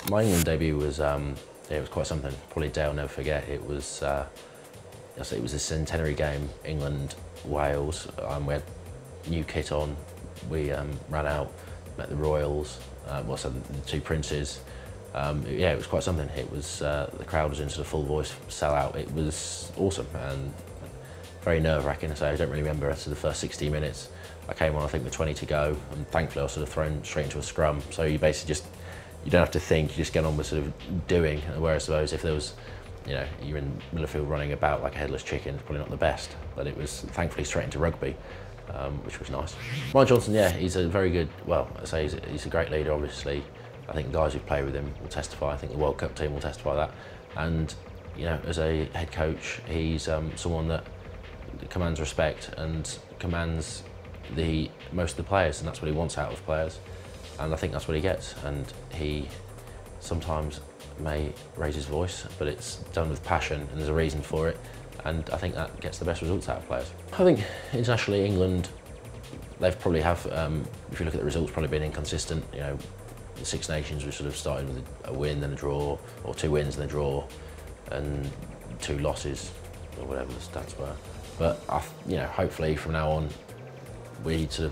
My England debut was it was quite something. Probably a day I'll never forget. It was it was a centenary game, England Wales. We had new kit on. We ran out, met the Royals, the two Princes. Yeah, it was quite something. It was the crowd was into the full voice sellout. It was awesome and very nerve-wracking. So I don't really remember after the first 60 minutes. I came on, I think, with 20 to go, and thankfully I was sort of thrown straight into a scrum. So you basically you don't have to think, you just get on with sort of doing. Whereas I suppose if there was, you're in the middle of the field running about like a headless chicken, it's probably not the best. But it was thankfully straight into rugby, which was nice. Ryan Johnson, yeah, he's a very good, well, I say he's a great leader, obviously. I think the guys who play with him will testify. I think the World Cup team will testify that. And, as a head coach, he's someone that commands respect and commands most of the players, and that's what he wants out of players. And I think that's what he gets. And he sometimes may raise his voice, but it's done with passion and there's a reason for it. And I think that gets the best results out of players. I think internationally, England, they've probably have, if you look at the results, probably been inconsistent. The Six Nations, we sort of started with a win, then a draw, or 2 wins and a draw, and 2 losses, or whatever the stats were. But hopefully from now on,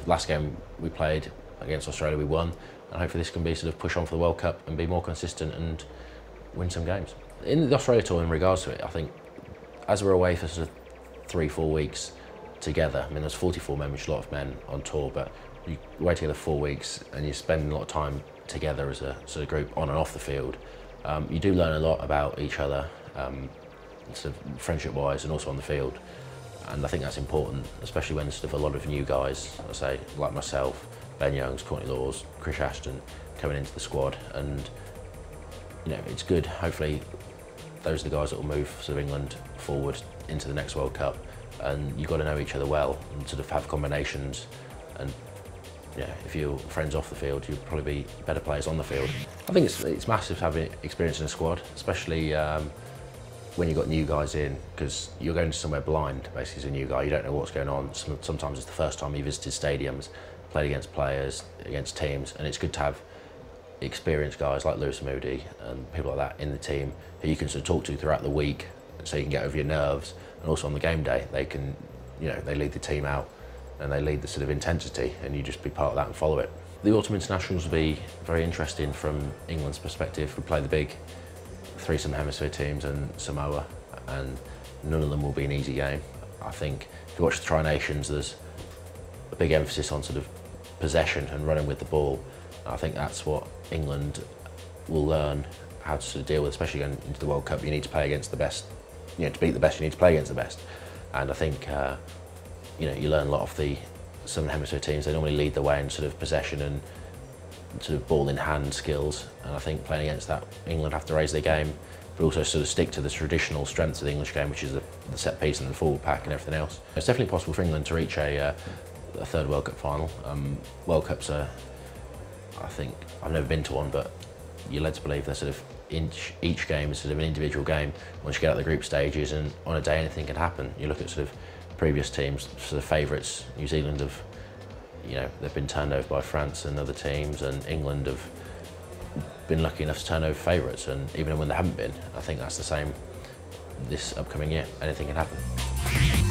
last game we played against Australia, we won, and hopefully this can be sort of push on for the World Cup and be more consistent and win some games. In the Australia tour, in regards to it, I think as we're away for sort of 3-4 weeks together, I mean there's 44 men, which is a lot of men on tour, but you away together 4 weeks and you spend a lot of time together as a sort of group on and off the field. You do learn a lot about each other, sort of friendship-wise and also on the field. And I think that's important, especially when there's a lot of new guys, I say, like myself, Ben Youngs, Courtney Laws, Chris Ashton, coming into the squad. And, it's good. Hopefully, those are the guys that will move sort of England forward into the next World Cup. And you've got to know each other well and sort of have combinations. And, if you're friends off the field, you'll probably be better players on the field. I think it's massive to have experience in a squad, especially when you've got new guys in, because you're going to somewhere blind, basically, as a new guy. You don't know what's going on. Sometimes it's the first time you visited stadiums, played against players, against teams, and it's good to have experienced guys like Lewis Moody and people like that in the team who you can sort of talk to throughout the week, so you can get over your nerves. And also on the game day, they can, they lead the team out and they lead the sort of intensity, and you just be part of that and follow it. The autumn internationals will be very interesting from England's perspective. We play the big 3 Southern Hemisphere teams and Samoa, and none of them will be an easy game. I think if you watch the Tri-Nations, there's a big emphasis on sort of possession and running with the ball. I think that's what England will learn how to sort of deal with, especially going into the World Cup. You need to play against the best. To beat the best, you need to play against the best. And I think you learn a lot of the Southern Hemisphere teams. They normally lead the way in sort of possession and sort of ball in hand skills, and I think playing against that, England have to raise their game, but also sort of stick to the traditional strengths of the English game, which is the set piece and the forward pack and everything else. It's definitely possible for England to reach a 3rd World Cup final. World Cups are, I think, I've never been to one, but you're led to believe they're sort of each game is sort of an individual game once you get out the group stages, and on a day anything can happen. You look at sort of previous teams, sort of favourites. New Zealand have, they've been turned over by France and other teams, and England have been lucky enough to turn over favourites, and even when they haven't been, I think that's the same this upcoming year. Anything can happen.